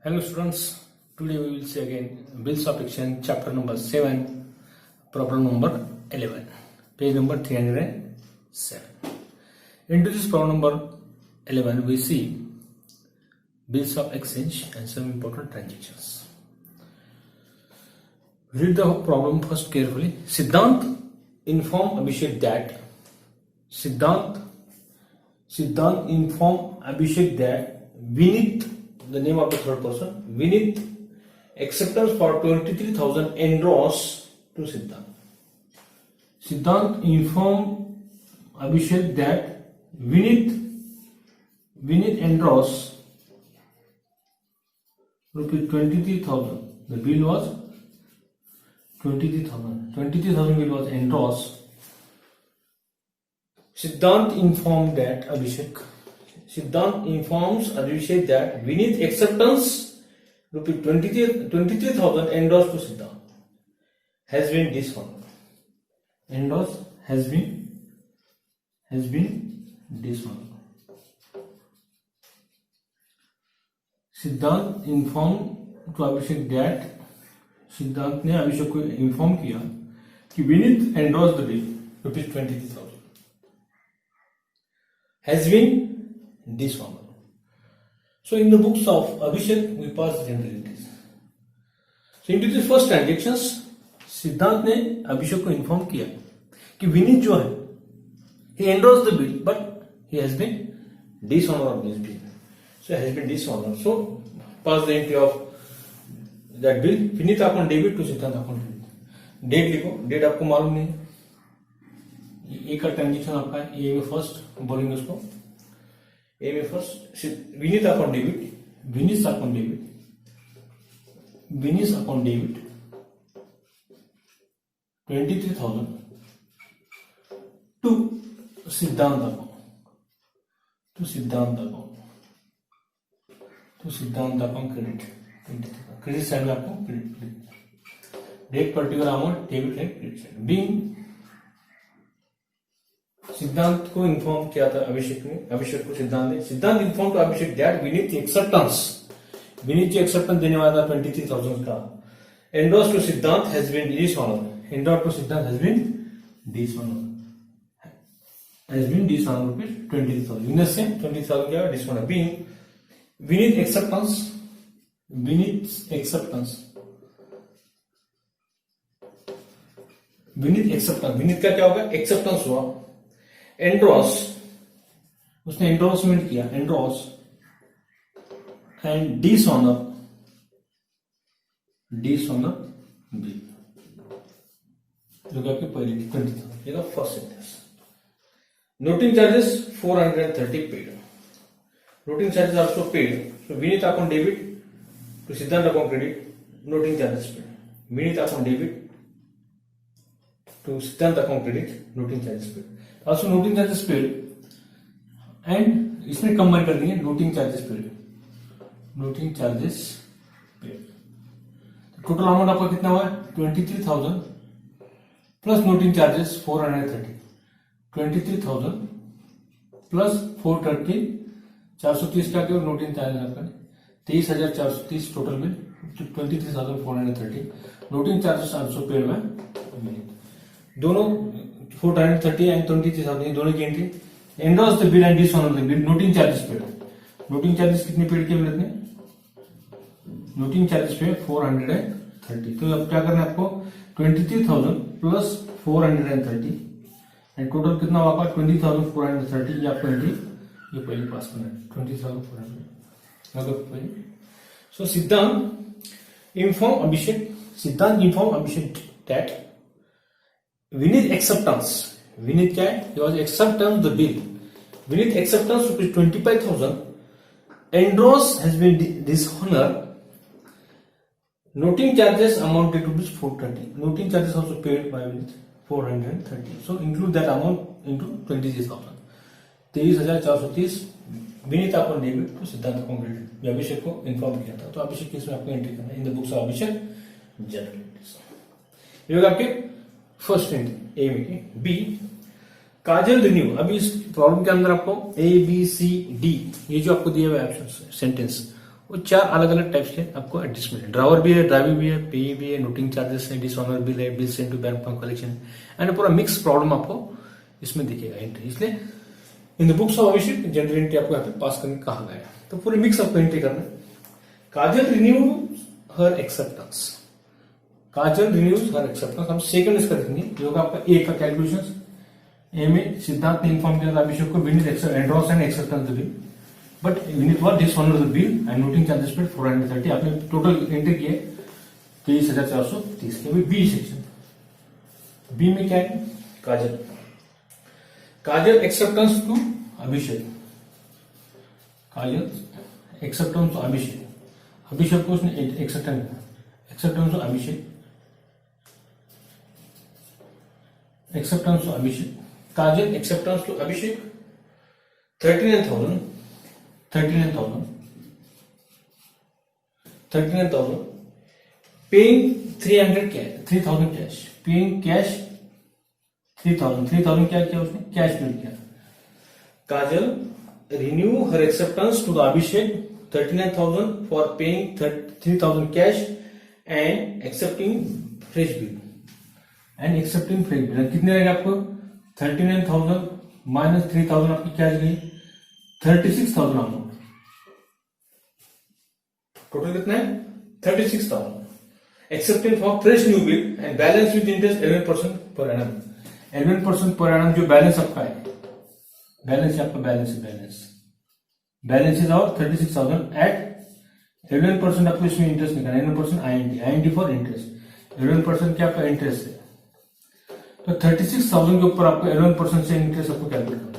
Hello students, today we will see again bills of exchange chapter number 7, problem number 11, page number 307. Into this problem number 11 we see bills of exchange and some important transactions. Read the problem first carefully. Siddhant informed Abhishek that Vinith, the name of the third person, Vinith acceptance for 23,000 endorsed to Siddhant. Siddhant informed Abhishek that Vinith endorsed rupees 23,000. The bill was 23,000. 23,000 bill was endorsed. Siddhant informs Abhishek that Vinith acceptance rupees 23,000 endorsed to Siddhant has been dishonored. Endorsed has been dishonored. Siddhant informed to Abhishek that सिद्धांत ने अभिषेक को inform किया कि Vineet endorse the bill rupees 23,000 has been dishonored. So in the books of Abhishek we pass generalities. So into the first transactions सिद्धांत ने अभिषेक को inform किया कि विनीत जो है he endorsed the bill but he has been dishonored of this bill. So has been dishonored. So pass the entry of that bill. Vineet upon debit to Siddhant upon credit. Date लिखो, date आपको मालूम नहीं है. ए का ट्रांजेक्शन आपका है, ए में first बोलेंगे उसको. ए में first Vineet upon debit, Vineet upon debit 23,000 to Siddhant upon credit. Credit side में आपको credit date particular amount debit है क्रेडिट साइड. बीइंग सिद्धांत को इन्फॉर्म किया था अभिषेक को Siddhant inform to Abhishek that Vineet जो एक्सेप्टेंस देने वाला था 23,000 का endorse to Siddhant has been dishonoured. Endorse to Siddhant has been dishonoured rupees 23,000. Vineet से 20,000 क्या dishonoured. Being Vineet acceptance Vineet का क्या होगा एक्सेप्टेंस हुआ. एंडोर्स उसने एंडोर्समेंट किया एंडोर्स एंड डिसऑनर बिल जो कि आपकी पहले 20,000. ये first sentence. Noting charges 430 paid. Noting charges also paid. So Vineet upon debit to Siddhant upon credit, noting charges paid. Vinith upon debit to Siddhant upon credit, noting charges paid. Also noting charges paid and इसमें combine कर देंगे noting charges paid. Total amount आपका कितना हुआ 23,000 plus noting charges 430. 23,000 plus 430 430 का क्या noting charges आपका 23,430 total bill 23,430. Noting charges also paid by Vineet. दोनों 430 एंड 23,000 दोनों की entry. Endorse the bill and dishonour the bill. Noting charges paid. Noting charges कितने पेड किए विनीत ने नोटिंग चार्जेस पे 430. तो अब क्या करना है आपको 23,000 प्लस 430 एंड टोटल कितना होगा 20,430. ये आपको एंट्री ये पहले पास करना है 20,430. So Siddhant informed Abhishek that Vinith acceptance. Vinith क्या है? He was acceptance the bill. Vinith acceptance rupees 25,000. Endorsed has been dishonored. Noting charges amounted to rupees 430. Noting charges also paid by Vinith 430. So include that amount into 23,000. 23,430 Vineet upon debit to Siddhant upon credit. जो अभिषेक को inform किया था. तो अभिषेक की इसमें आपको entry करना है इन the books of Abhishek generalities. ये होगा आपके फर्स्ट एंट्री ए में. बी काजल रिन्यू. अभी इस प्रॉब्लम के अंदर आपको ए बी सी डी ये जो आपको दिए हुए ऑप्शन सेंटेंस वो 4 अलग अलग टाइप्स के आपको एडजस्टमेंट है। ड्रावर भी है, ड्राइविंग भी है, पे भी है, नोटिंग चार्जेस है, डिसऑनर बिल है, bill send to bank for collection and पूरा मिक्स प्रॉब्लम आपको इसमें दिखेगा एंट्री। इसलिए in the books of Abhishek journal entry आपको यहाँ पे पास करने कहा गया है। तो पूरी मिक्स आपको एंट्री करना है। काजल रिन्यू हर एक्सेप्टेंस, काजल रिन्यूज हर एक्सेप्टेंस। हम सेकंड इसका देखेंगे जो होगा आपका ए का कैलकुलेशन। ए में सिद्धार्थ ने इन्फॉर्म किया था अभिषेक को Vineet endorse and acceptance the bill, but Vineet was dishonour the bill and noting charges paid 430। आपने टोटल एंट्री किए 23,430 के। अभी बी सेक्शन, बी में क्या है? Kajal, Kajal acceptance to Abhishek, Kajal acceptance to Abhishek. Abhishek को उसने acceptance to Abhishek, acceptance to Abhishek. Kajal acceptance to Abhishek 39,000 paying 3,000 cash, paying cash 3,000 क्या किया उसने? कैश पेड किया। Kajal renew her acceptance to the Abhishek 39,000 for paying 3,000 cash and accepting fresh bill, कितने रहेगा आपको? 39,000 माइनस 3,000 आपकी क्या गई? 36,000 अमाउंट। टोटल कितना है? 36,000 accepting for fresh new bill and balance with interest 11% per annum. 11% per annum जो बैलेंस आपका है, बैलेंस आपका बैलेंस इज और 36,000 एट 11% आपको इसमें इंटरेस्ट निकालना। 11% INT फॉर इंटरेस्ट, 11% क्या आपका इंटरेस्ट है। तो 36,000 के ऊपर आपको 11% से इंटरेस्ट आपको कैलकुलेट करना है।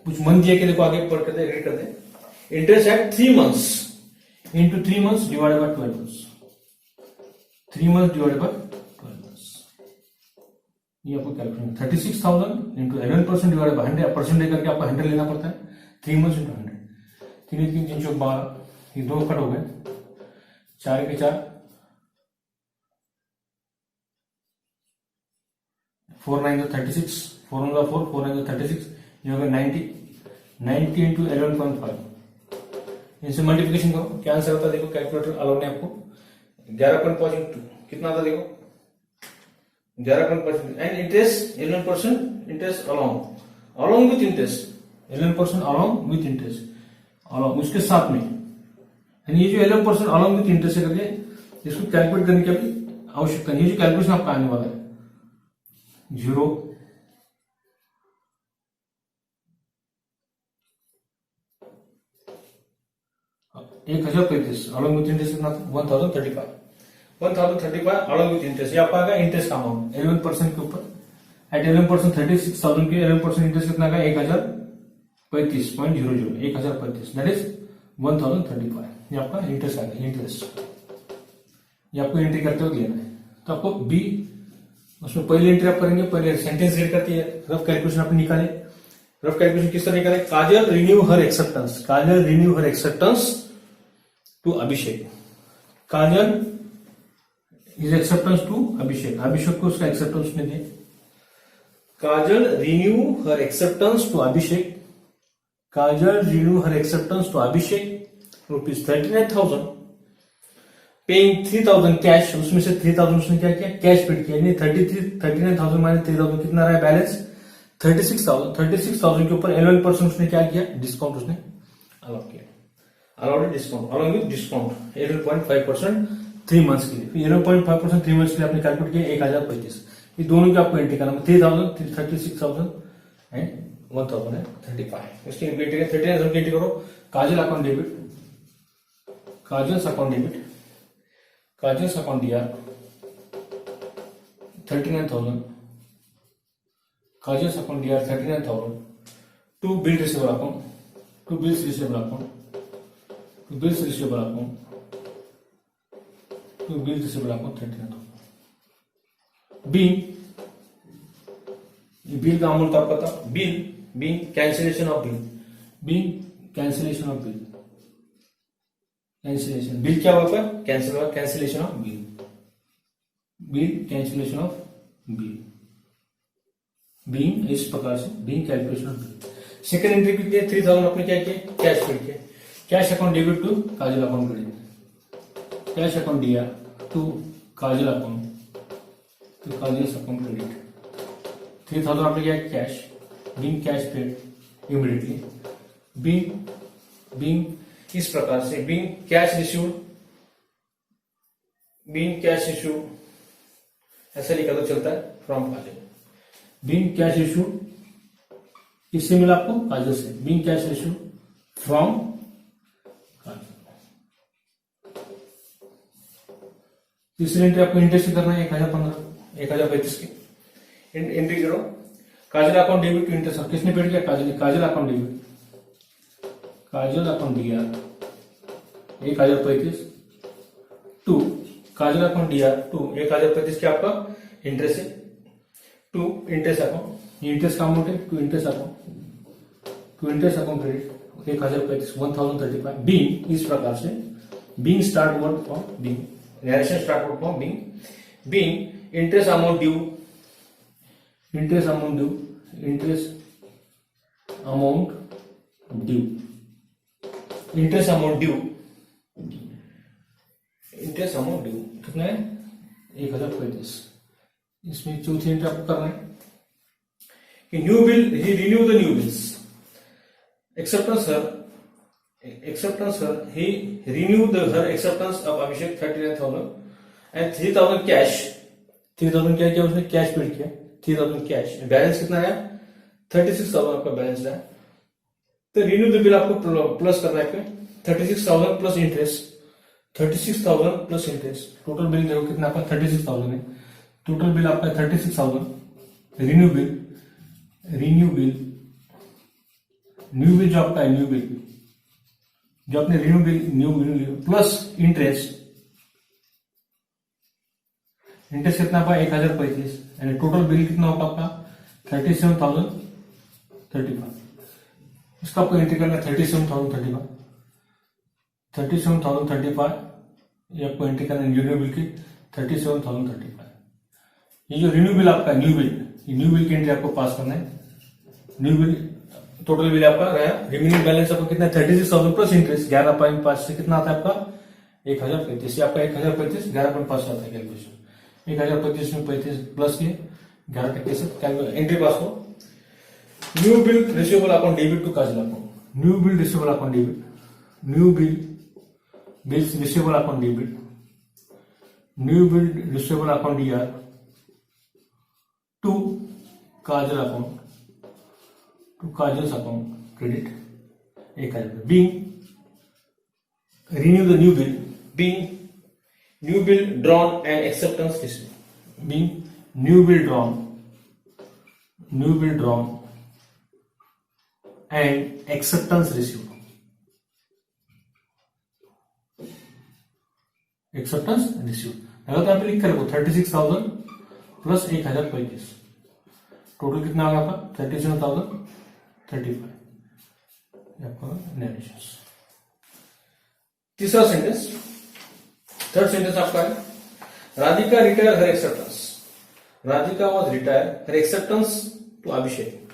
कुछ मन दिया कि देखो आगे पढ़ कर एग्री कर दे। Interest at 3 months into 3 months divided by 12 months, 3 months divided by 12 months। ये आपको calculation 36,000 into 11% divided by 100 percent लेकर के आपको 100 लेना पड़ता है। 3 months into 100, 3 3 3 12, ये 2 कट हो गए, 4 के 4, 4 9 36, 4 1 4, 4 9 36, ये होगा 90 into 11.5। इनसे मल्टीप्लिकेशन करो, क्या आंसर होता है देखो। कैलकुलेटर अलाउ ने आपको 11.2 कितना आता देखो, 11.5 and interest 11% interest along with interest, 11% along with interest, along उसके साथ में। ये जो 11% अलोंग विथ इंटरेस्ट है करके इसको कैलकुलेट करने की अभी आवश्यकता नहीं है। जो कैलकुलेशन आपका आने वाला है 0 1,035 अलॉन्ग विथ इंटरेस्ट कितना था? 1,035 अलॉन्ग विथ इंटरेस्ट। ये आपका आएगा इंटरेस्ट का अमाउंट 11% के ऊपर। एट 11% 36,000 के 11% इंटरेस्ट कितना आएगा? 1,035.00, 1,035 दैट इज 1,035। ये आपका इंटरेस्ट आएगा, इंटरेस्ट ये आपको एंट्री करते हुए लेना है। तो आपको बी उसमें पहली एंट्री आप करेंगे, पहले सेंटेंस रीड करती है, रफ कैलकुलेशन आपने निकाले। रफ कैलकुलेशन किस तरह निकाले? Kajal renew her acceptance, Kajal renew her acceptance to Abhishek, Kajal is acceptance to Abhishek, Abhishek को उसका एक्सेप्टेंस ने दिया। Kajal renew her acceptance to Abhishek, Kajal renew her acceptance to Abhishek ₹39,000 paying 3,000 cash. उसमें से 3,000 उसने क्या किया? कैश पेड किया। 39,000 माइनस 3,000 कितना रहा है बैलेंस? 36,000 के ऊपर 11% उसने क्या किया? डिस्काउंट उसने अलाउ किया, allowed discount along with discount 11.5% 3 months के लिए। 11.5% 3 मंथ्स के लिए आपने कैलकुलेट किया 1,035। ये दोनों की आपको एंट्री करना 3,000, 36,000 एंड 1,035। इसकी एंट्री 39,000 की एंट्री करो। Kajal account debit, Kajal's account debit, Kajal's account DR 39,000, Kajal's account DR 39,000 to bill receivable account, to bills receivable account, to bills receivable account, to bill receivable account 39,000। B bill का अमाउंट आपका था bill being cancellation of bill, being cancellation of bill, cancellation bill क्या होगा? Cancel होगा, cancellation of bill, bill cancellation of bill, being इस प्रकार से being calculation of bill. Second entry कितनी है? 3,000 आपने क्या किया? कैश पेड किया। Cash account debit to Kajal account credit, cash account दिया to Kajal account to Kajal account credit. 3000 आपने किया cash, being cash paid immediately, being इस प्रकार से being cash issued, being cash issued ऐसा लिखा तो चलता है from Kajal, being cash issued किससे मिला आपको? काजल से, being cash issued from Kajal. तीसरी एंट्री आपको इंटरेस्ट करना है 1035 की एंट्री करो। Kajal account debit to interest, किसने पेड किया? काजल ने। Kajal account debit, Kajal account दिया 1035 टू काजल अकाउंट दिया टू 1035 क्या आपका इंटरेस्ट है, टू इंटरेस्ट अकाउंट, ये इंटरेस्ट का अमाउंट है, to interest account credit 1035 1035 being इस प्रकार से, being start word from being, narration start word from being interest amount due, interest amount due, interest amount due, interest amount due, interest amount due कितना है? 1035। इसमें चौथी entry आपको करना है कि new bill, he renew the new bills, acceptance sir, he renewed her acceptance of Abhishek 39,000 and 3,000 cash, 3,000 क्या किया उसने? कैश पेड किया, 3,000 कैश। बैलेंस कितना आया? 36,000 आपका बैलेंस आया। तो रिन्यू द बिल आपको प्लस करना है 36,000 plus interest, 36,000 plus interest, total bill देखो कितना आपका 36,000 है, टोटल बिल आपका 36,000। रिन्यू बिल जो आपका है, न्यू बिल जो आपने रिन्यू बिल प्लस इंटरेस्ट कितना आपका 1035 यानी टोटल बिल कितना होगा आपका 37,035। इसका आपको एंट्री करना है 37,035 ये आपको एंट्री करना है रिन्यू बिल की 37,035। ये जो रिन्यू बिल आपका न्यू बिल की एंट्री आपको पास करना है। न्यू बिल टोटल बिल आपका रहा, रिमेनिंग बैलेंस आपका कितना है 36,000 प्लस इंटरेस्ट 11.5 से कितना आता है आपका 1035। ये आपका 1035 11.5 आता है कैलकुलेशन, 1035 में 35 प्लस किए 11% से एंट्री पास हो। New bill receivable account debit to Kajal account, new bill receivable account debit, new bill receivable account debit, new bill receivable account DR to Kajal account, to Kajal's account credit 1000। Being renew the new bill, being new bill drawn and acceptance received, being new bill drawn and acceptance received, अगर तो आप लिख कर 36,000 plus 1035 total कितना होगा आपका 37,035 आपका narration. तीसरा सेंटेंस, थर्ड सेंटेंस आपका है Radhika retire her acceptance, Radhika was retire her acceptance to Abhishek,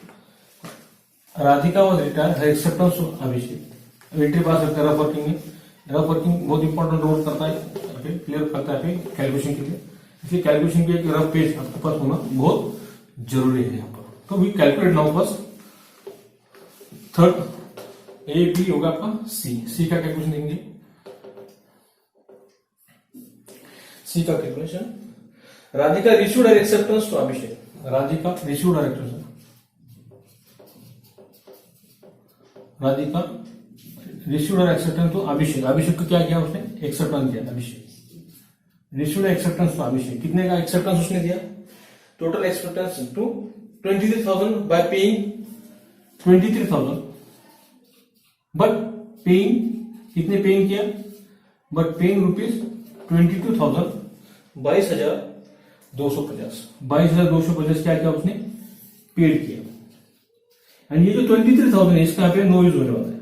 Radhika was retire her acceptance to Abhishek. Entry pass करते रफ वर्किंग में, रफ वर्किंग बहुत इंपॉर्टेंट रोल करता है, क्लियर करता है कैलकुलेशन के लिए, इसलिए कैलकुलेशन के एक रफ पेज आपके पास होना बहुत जरूरी है यहाँ पर। तो we calculate now first, third A B होगा आपका सी का कैलकुलेशन देंगे। सी का calculation, Radhika received her acceptance to Abhishek, Radhika received her acceptance, Radhika received her acceptance to Abhishek, Abhishek को क्या किया उसने एक्सेप्टेंस दिया, Abhishek received acceptance to Abhishek, कितने का एक्सेप्टेंस उसने दिया, total acceptance to 23,000 by paying 23,000 but paying कितने पेइंग किया, बट पेइंग रुपीज 22,000 22,250 क्या किया उसने पेड किया। एंड ये जो 23,000 है इसका पे नो यूज होने वाला है,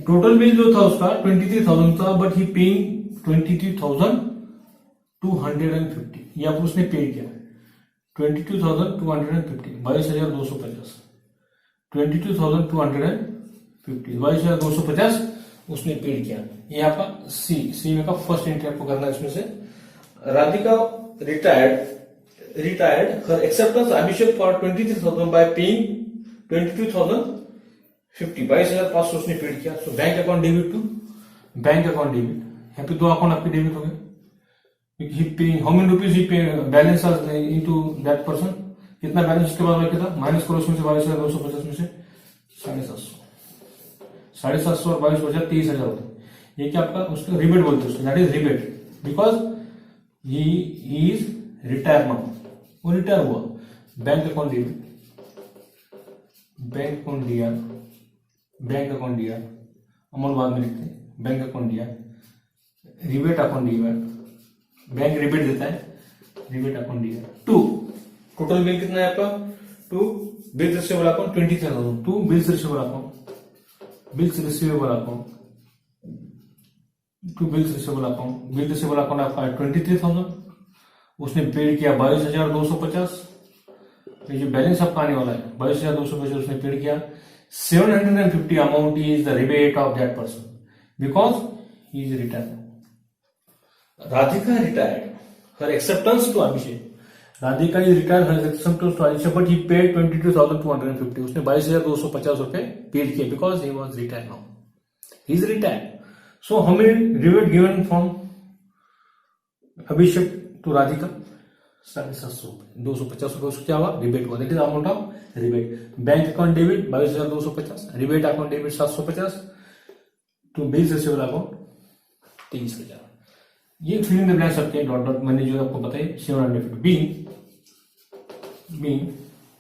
टोटल बिल जो था उसका 23,000 था बट ही पेइंग 23,250 ये आप उसने पेड किया 22,250 22,250 22,250 22,250 उसने पेड किया। ये आपका सी में का फर्स्ट एंट्री आपको करना है इसमें से। Radhika retired her acceptance Abhishek for 23,000 by paying 22,050, 22,500 उसने पेड किया। So bank account debit to bank account debit, यहाँ पे दो अकाउंट आपके डेबिट हो गए। हाउ मेनी रुपीज ही पे बैलेंस इनटू दैट पर्सन, कितना बैलेंस उसके बाद रखा था, माइनस करो उसमें से 22,250 में से 750 और 22 बचा 23,000 होता है। ये क्या आपका उसका रिबेट बोलते हैं, that is rebate because he is retire now, वो रिटायर हुआ। Bank account debit, bank account दिया, बैंक अकाउंट दिया, अमाउंट बाद में लिखते हैं, बैंक अकाउंट दिया, रिबेट अकाउंट दिया, बैंक रिबेट देता है, रिबेट अकाउंट दिया। टू टोटल बिल कितना है आपका, to bills receivable account 23,000, to bills receivable account, bills receivable account, to bills receivable account, bill receivable account आपका 23,000, उसने पेड किया 22,250। ये जो बैलेंस आपका आने वाला है 22,250 उसने पेड किया। 750 amount is the rebate of that person because he is retired. Radhika retired her acceptance to Abhishek. Radhika is retired her acceptance to Abhishek, but he paid 22,250. उसने 22,250 रुपए पेड किए because he was retired now. He is retired. So how many rebate given from Abhishek to Radhika? 750 रुपए, 250 रुपए उसको क्या हुआ, rebate हुआ। That is amount of rebate. Bank account debit 22,250, rebate account debit 750, to bills receivable account 23,000। ये filling the blanks आपके dot dot मैंने जो आपको बताया 750। बीइंग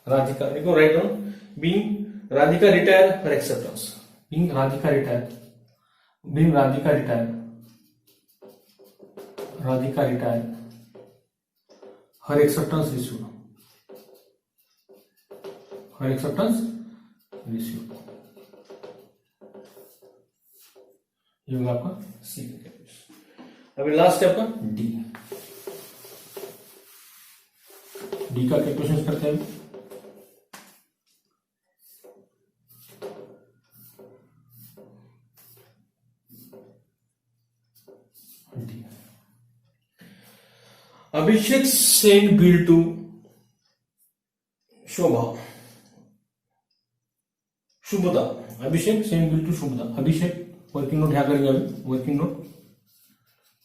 राधिका, देखो right down, being Radhika retire her acceptance, being Radhika retire, being Radhika retire, Radhika retire her acceptance receive, her acceptance receive, ये होगा आपका सी। अभी लास्ट स्टेप का डी, डी का कैलकुलेशन करते हैं। D, Abhishek send bill to Shobha, Shubhada, Abhishek send bill to Shubhada. Abhishek working note यहाँ करेंगे, अभी working note,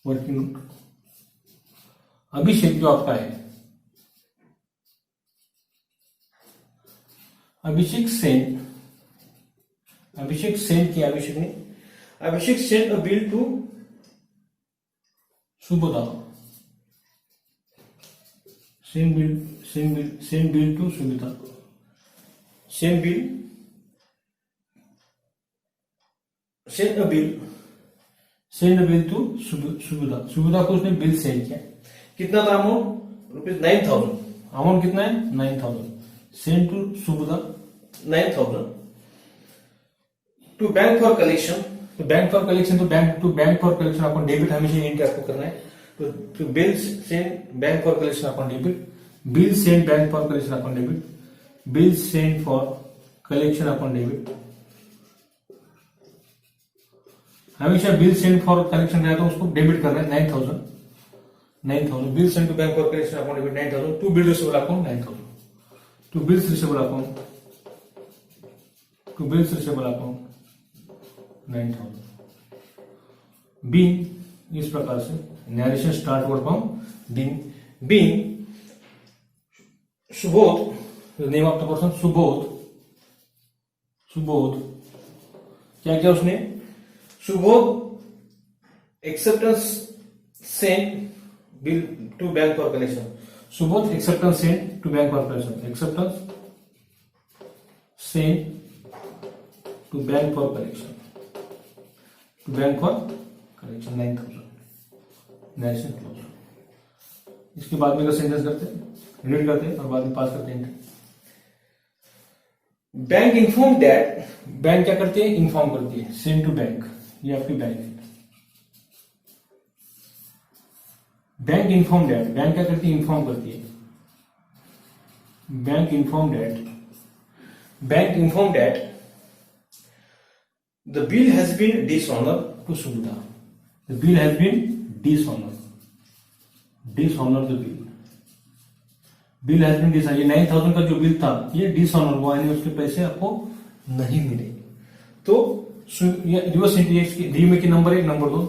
working note. Abhishek जो आपका है, अभिषेक सेंड किया अभिषेक ने, Abhishek send a bill to Subodha, send bill to Subita, send a bill to Suvidha को उसने बिल सेंड किया। कितना था अमाउंट, ₹9,000। अमाउंट कितना है, 9,000। Send to Suvidha 9,000 to bank for collection. तो bank for collection account debit हमेशा एंट्री आपको करना है। तो bill send bank for collection account debit, bill send bank for collection account debit, bill send for collection account debit. हमेशा bill send for collection रहता है उसको डेबिट करना है 9,000, bill send to bank for collection account debit 9,000, to bill receivable account 9,000, to bills receivable account 9,000। Being इस प्रकार से narration start word from being Subodh, name of the person Subodh, क्या किया उसने, Subodh acceptance send bill to bank for collection, Subodh acceptance send to bank for collection, acceptance send to bank for collection, 9,000, narration close. इसके बाद में sentence करते हैं, read करते हैं और बाद में पास करते हैं। बैंक इन्फॉर्म दैट, बैंक क्या करती है, इन्फॉर्म करती है, सेंड टू बैंक, ये आपकी बैंक है। बैंक इन्फॉर्म दैट, बैंक क्या करती है, इन्फॉर्म करती है। Bank inform that The bill has been dishonored to Subudha. The bill has been dishonored. Dishonor the bill. Bill has been dishonour, ये 9,000 का जो बिल था ये डिसऑनर हुआ, यानी उसके पैसे आपको नहीं मिले। तो रिवर्स इंटीरियर्स की डी में की number 1 number 2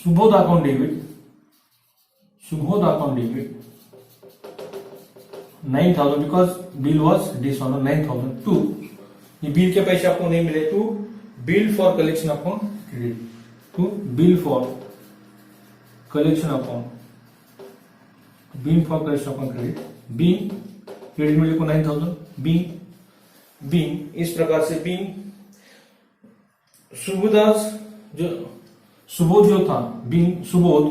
Subodh account debit 9,000 because bill was dishonour 9,000 to, ये बिल के पैसे आपको नहीं मिले, to bill for collection account credit, to bill for collection account credit, being credit में लिखो 9,000, बीइंग इस प्रकार से बीइंग सुबोध जो था, बीइंग सुबोध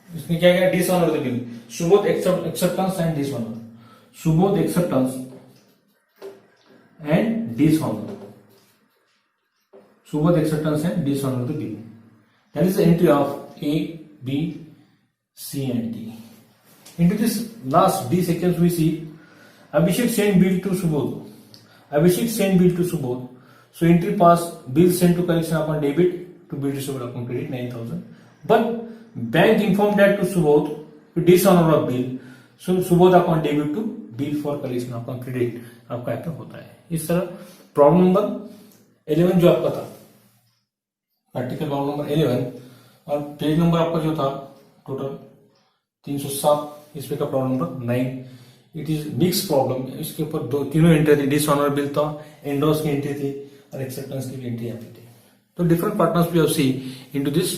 इसने क्या किया, dishonour the bill, Subodh acceptance and dishonour, Subodh acceptance and dishonour, Subodh acceptance and dishonor the bill. That is the entry of A, B, C and D. Into this last D sequence we see Abhishek sent bill to Subodh. So entry pass, bill sent to collection upon debit to bill received upon credit 9,000. But bank informed that to Subodh to dishonor of bill. So Subodh upon debit to bill for collection upon credit. आपका ऐसा होता है। इस तरह problem number 11 जो आपका था, practical problem number 11, और पेज नंबर आपका जो था टोटल 307, इसमें का problem number 9, it is mix problem. इसके ऊपर तीनों एंट्री थी, डिसऑनर बिल था, एंडोर्स की एंट्री थी और एक्सेप्टेंस की भी एंट्री आती थी। तो different partners we have see into this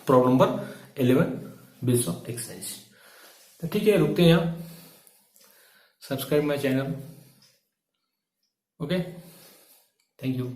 problem number 11 bills of exercise. तो ठीक है, रुकते हैं यहाँ। Subscribe my channel. Okay, thank you.